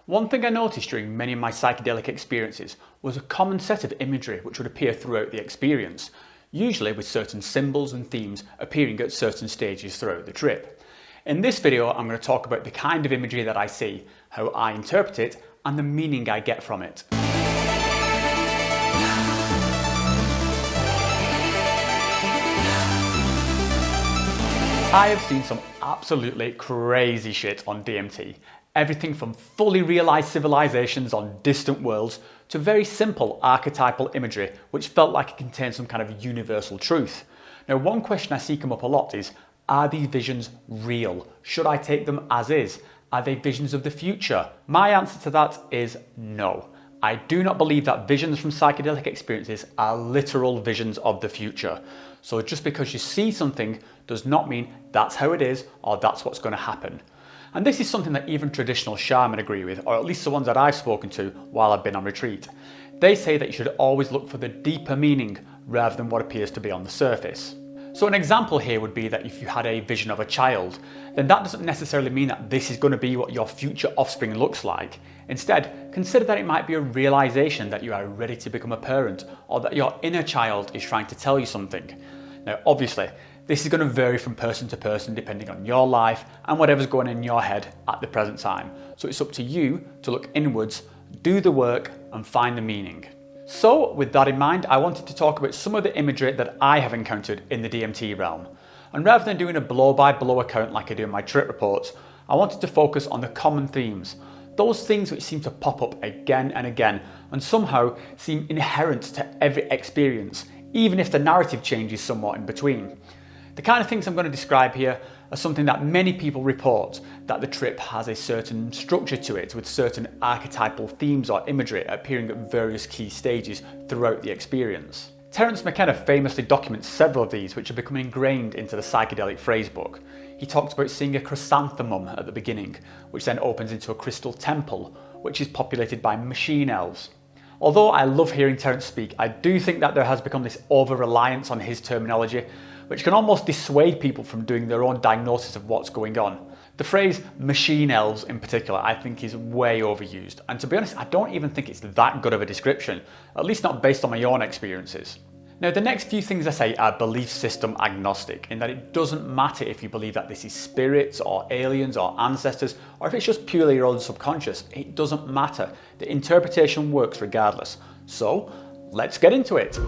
One thing I noticed during many of my psychedelic experiences was a common set of imagery which would appear throughout the experience, usually with certain symbols and themes appearing at certain stages throughout the trip. In this video, I'm going to talk about the kind of imagery that I see, how I interpret it, and the meaning I get from it. I have seen some absolutely crazy shit on DMT. Everything from fully realised civilizations on distant worlds to very simple archetypal imagery which felt like it contained some kind of universal truth. Now, one question I see come up a lot is, are these visions real? Should I take them as is? Are they visions of the future? My answer to that is no. I do not believe that visions from psychedelic experiences are literal visions of the future. So just because you see something does not mean that's how it is or that's what's going to happen. And this is something that even traditional shaman agree with, or at least the ones that I've spoken to while I've been on retreat. They say that you should always look for the deeper meaning rather than what appears to be on the surface. So an example here would be that if you had a vision of a child, then that doesn't necessarily mean that this is going to be what your future offspring looks like. Instead, consider that it might be a realization that you are ready to become a parent, or that your inner child is trying to tell you something. Now, obviously, this is going to vary from person to person depending on your life and whatever's going on in your head at the present time. So it's up to you to look inwards, do the work, and find the meaning. So with that in mind, I wanted to talk about some of the imagery that I have encountered in the DMT realm. And rather than doing a blow-by-blow account like I do in my trip reports, I wanted to focus on the common themes. Those things which seem to pop up again and again and somehow seem inherent to every experience, even if the narrative changes somewhat in between. The kind of things I'm going to describe here are something that many people report, that the trip has a certain structure to it with certain archetypal themes or imagery appearing at various key stages throughout the experience. Terence McKenna famously documents several of these which have become ingrained into the psychedelic phrasebook. He talks about seeing a chrysanthemum at the beginning, which then opens into a crystal temple, which is populated by machine elves. Although I love hearing Terence speak, I do think that there has become this over-reliance on his terminology, which can almost dissuade people from doing their own diagnosis of what's going on. The phrase machine elves in particular I think is way overused, and to be honest I don't even think it's that good of a description, at least not based on my own experiences. Now, the next few things I say are belief system agnostic, in that it doesn't matter if you believe that this is spirits or aliens or ancestors, or if it's just purely your own subconscious. It doesn't matter. The interpretation works regardless. So let's get into it.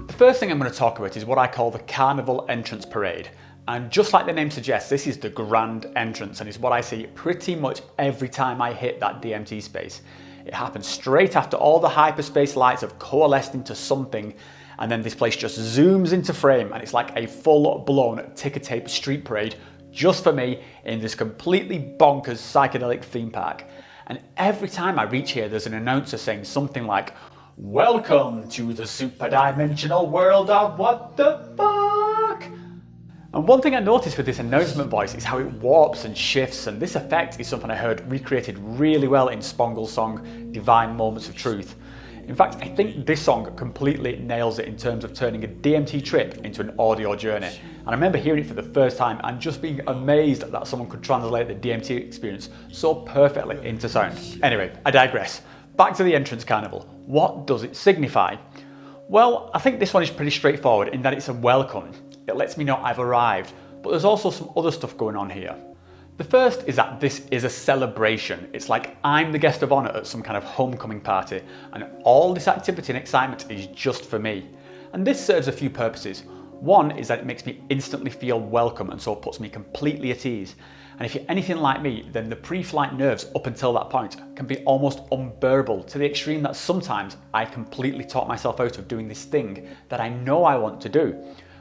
The first thing I'm going to talk about is what I call the Carnival Entrance parade. And just like the name suggests, this is the grand entrance and is what I see pretty much every time I hit that DMT space. It happens straight after all the hyperspace lights have coalesced into something, and then this place just zooms into frame and it's like a full-blown ticker tape street parade just for me in this completely bonkers psychedelic theme park. And every time I reach here, there's an announcer saying something like, "Welcome to the super-dimensional world of what the fuck?" And one thing I noticed with this announcement voice is how it warps and shifts, and this effect is something I heard recreated really well in Spongle's song Divine Moments of Truth. In fact, I think this song completely nails it in terms of turning a DMT trip into an audio journey. And I remember hearing it for the first time and just being amazed that someone could translate the DMT experience so perfectly into sound. Anyway, I digress. Back to the entrance carnival. What does it signify? Well, I think this one is pretty straightforward in that it's a welcome. It lets me know I've arrived, but there's also some other stuff going on here. The first is that this is a celebration. It's like I'm the guest of honor at some kind of homecoming party, and all this activity and excitement is just for me. And this serves a few purposes. One is that it makes me instantly feel welcome and so puts me completely at ease. And if you're anything like me, then the pre-flight nerves up until that point can be almost unbearable, to the extreme that sometimes I completely talk myself out of doing this thing that I know I want to do.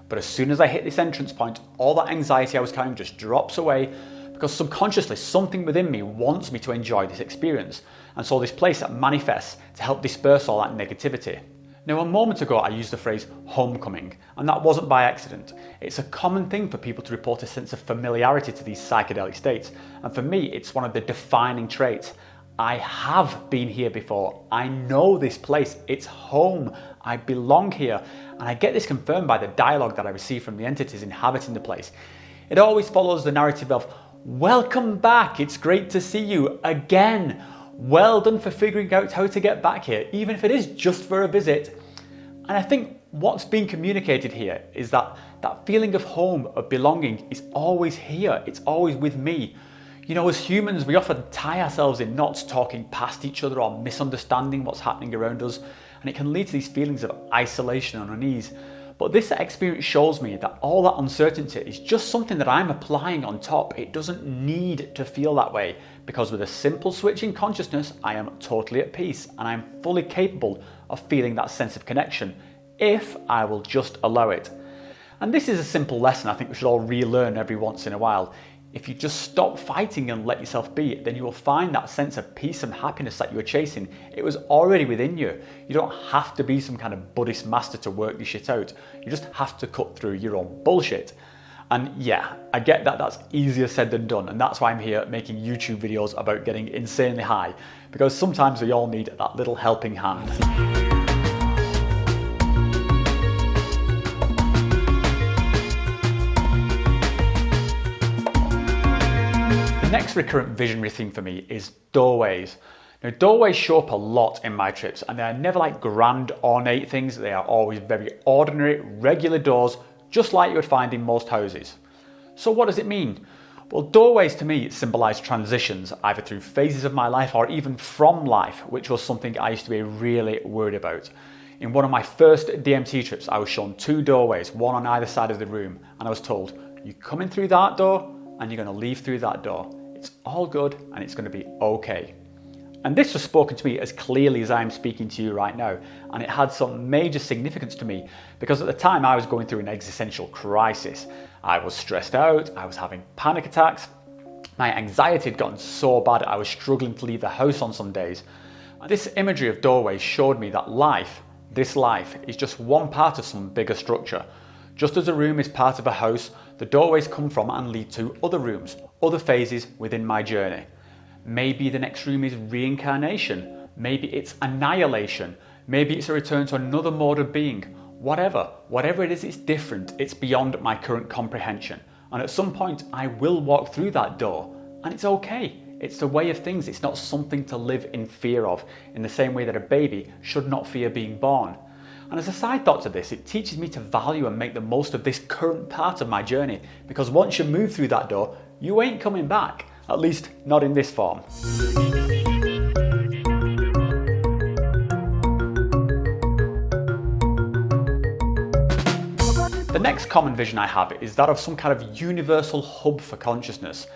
But as soon as I hit this entrance point, all that anxiety I was carrying just drops away, because subconsciously something within me wants me to enjoy this experience. And so this place that manifests to help disperse all that negativity. Now, a moment ago I used the phrase homecoming, and that wasn't by accident. It's a common thing for people to report a sense of familiarity to these psychedelic states, and for me it's one of the defining traits. I have been here before. I know this place. It's home. I belong here. And I get this confirmed by the dialogue that I receive from the entities inhabiting the place. It always follows the narrative of, welcome back. It's great to see you again. Well done for figuring out how to get back here, even if it is just for a visit. And I think what's being communicated here is that feeling of home, of belonging, is always here. It's always with me. You know, as humans, we often tie ourselves in knots talking past each other or misunderstanding what's happening around us, and it can lead to these feelings of isolation and unease. But this experience shows me that all that uncertainty is just something that I'm applying on top. It doesn't need to feel that way, because with a simple switch in consciousness, I am totally at peace and I'm fully capable of feeling that sense of connection if I will just allow it. And this is a simple lesson I think we should all relearn every once in a while. If you just stop fighting and let yourself be, then you will find that sense of peace and happiness that you were chasing. It was already within you. You don't have to be some kind of Buddhist master to work this shit out. You just have to cut through your own bullshit. And yeah, I get that that's easier said than done, and that's why I'm here making YouTube videos about getting insanely high, because sometimes we all need that little helping hand. The next recurrent visionary theme for me is doorways. Now, doorways show up a lot in my trips, and they are never like grand, ornate things. They are always very ordinary, regular doors, just like you would find in most houses. So what does it mean? Well, doorways to me symbolize transitions, either through phases of my life or even from life, which was something I used to be really worried about. In one of my first DMT trips, I was shown 2 doorways, one on either side of the room, and I was told, you're coming through that door and you're going to leave through that door. It's all good and it's going to be okay. And this was spoken to me as clearly as I'm speaking to you right now, and it had some major significance to me because at the time I was going through an existential crisis. I was stressed out, I was having panic attacks, my anxiety had gotten so bad I was struggling to leave the house on some days. And this imagery of doorways showed me that life, this life, is just one part of some bigger structure. Just as a room is part of a house, the doorways come from and lead to other rooms, other phases within my journey. Maybe the next room is reincarnation, maybe it's annihilation, maybe it's a return to another mode of being. Whatever it is, it's different, it's beyond my current comprehension. And at some point I will walk through that door, and it's okay. It's the way of things, it's not something to live in fear of, in the same way that a baby should not fear being born. And as a side thought to this, it teaches me to value and make the most of this current part of my journey, because once you move through that door, you ain't coming back, at least not in this form. The next common vision I have is that of some kind of universal hub for consciousness.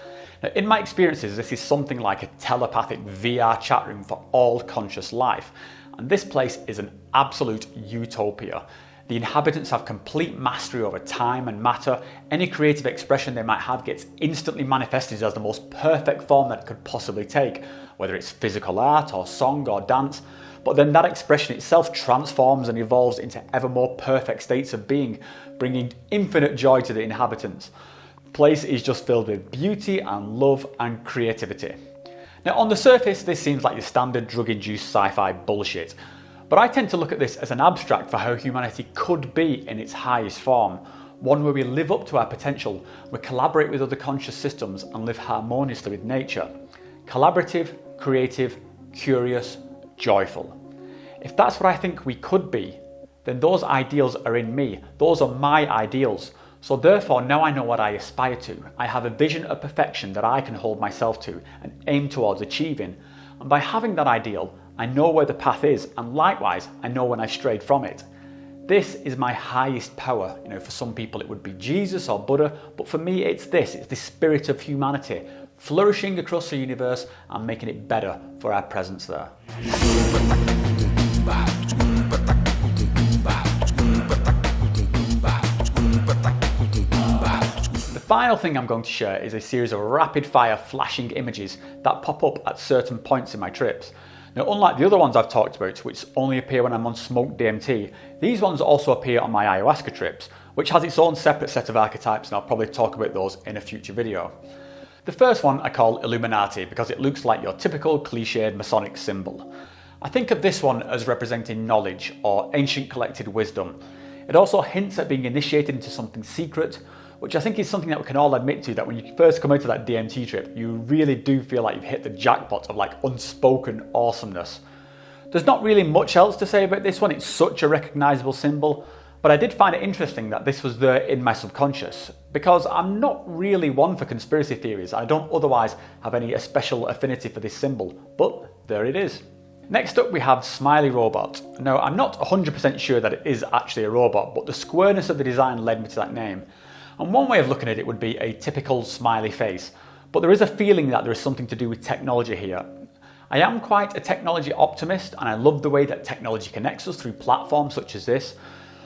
Now, in my experiences, this is something like a telepathic VR chat room for all conscious life. And this place is an absolute utopia. The inhabitants have complete mastery over time and matter. Any creative expression they might have gets instantly manifested as the most perfect form that it could possibly take, whether it's physical art or song or dance. But then that expression itself transforms and evolves into ever more perfect states of being, bringing infinite joy to the inhabitants. The place is just filled with beauty and love and creativity. Now, on the surface, this seems like your standard drug-induced sci-fi bullshit, but I tend to look at this as an abstract for how humanity could be in its highest form, one where we live up to our potential, we collaborate with other conscious systems and live harmoniously with nature. Collaborative, creative, curious, joyful. If that's what I think we could be, then those ideals are in me. Those are my ideals. So therefore, now I know what I aspire to. I have a vision of perfection that I can hold myself to and aim towards achieving. And by having that ideal, I know where the path is, and likewise, I know when I've strayed from it. This is my highest power. You know, for some people it would be Jesus or Buddha, but for me it's this. It's the spirit of humanity, flourishing across the universe and making it better for our presence there. The final thing I'm going to share is a series of rapid-fire flashing images that pop up at certain points in my trips. Now, unlike the other ones I've talked about, which only appear when I'm on smoked DMT, these ones also appear on my ayahuasca trips, which has its own separate set of archetypes, and I'll probably talk about those in a future video. The first one I call Illuminati because it looks like your typical cliched Masonic symbol. I think of this one as representing knowledge or ancient collected wisdom. It also hints at being initiated into something secret, which I think is something that we can all admit to, that when you first come into that DMT trip, you really do feel like you've hit the jackpot of like unspoken awesomeness. There's not really much else to say about this one, it's such a recognisable symbol, but I did find it interesting that this was there in my subconscious, because I'm not really one for conspiracy theories. I don't otherwise have any special affinity for this symbol, but there it is. Next up we have Smiley Robot. Now I'm not 100% sure that it is actually a robot, but the squareness of the design led me to that name. And one way of looking at it would be a typical smiley face, but there is a feeling that there is something to do with technology here. I am quite a technology optimist and I love the way that technology connects us through platforms such as this.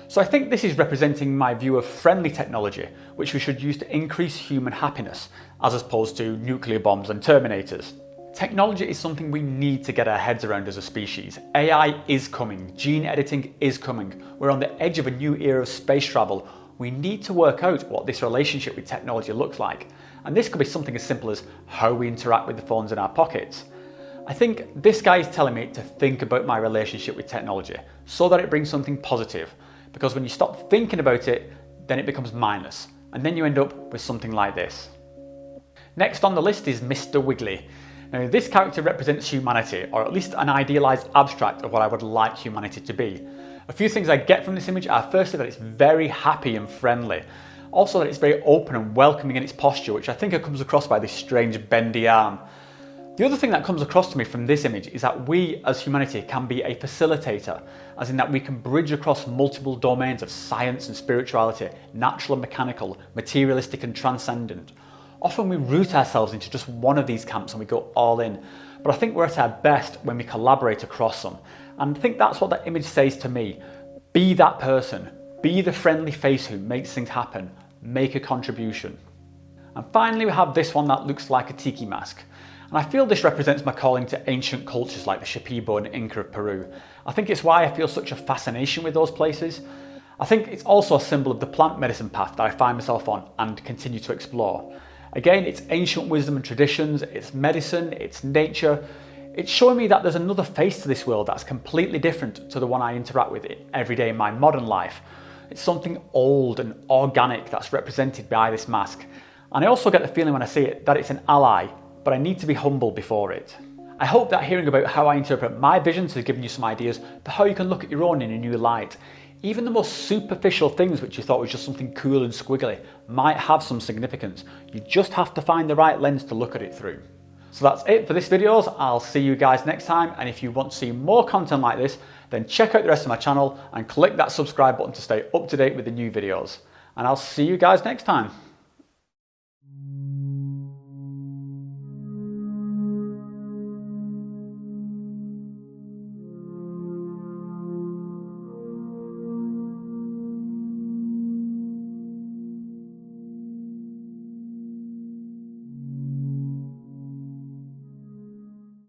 So I think this is representing my view of friendly technology, which we should use to increase human happiness, as opposed to nuclear bombs and Terminators. Technology is something we need to get our heads around as a species. AI is coming, gene editing is coming. We're on the edge of a new era of space travel. We need to work out what this relationship with technology looks like. And this could be something as simple as how we interact with the phones in our pockets. I think this guy is telling me to think about my relationship with technology so that it brings something positive. Because when you stop thinking about it, then it becomes mindless. And then you end up with something like this. Next on the list is Mr. Wiggly. Now this character represents humanity, or at least an idealised abstract of what I would like humanity to be. A few things I get from this image are firstly that it's very happy and friendly. Also that it's very open and welcoming in its posture, which I think comes across by this strange bendy arm. The other thing that comes across to me from this image is that we as humanity can be a facilitator, as in that we can bridge across multiple domains of science and spirituality, natural and mechanical, materialistic and transcendent. Often we root ourselves into just one of these camps and we go all in, but I think we're at our best when we collaborate across them. And I think that's what that image says to me. Be that person, be the friendly face who makes things happen, make a contribution. And finally we have this one that looks like a tiki mask. And I feel this represents my calling to ancient cultures like the Shipibo and Inca of Peru. I think it's why I feel such a fascination with those places. I think it's also a symbol of the plant medicine path that I find myself on and continue to explore. Again, it's ancient wisdom and traditions, it's medicine, it's nature. It's showing me that there's another face to this world that's completely different to the one I interact with every day in my modern life. It's something old and organic that's represented by this mask. And I also get the feeling when I see it that it's an ally, but I need to be humble before it. I hope that hearing about how I interpret my visions has given you some ideas for how you can look at your own in a new light. Even the most superficial things which you thought was just something cool and squiggly might have some significance. You just have to find the right lens to look at it through. So that's it for this video. I'll see you guys next time, and if you want to see more content like this, then check out the rest of my channel and click that subscribe button to stay up to date with the new videos. And I'll see you guys next time.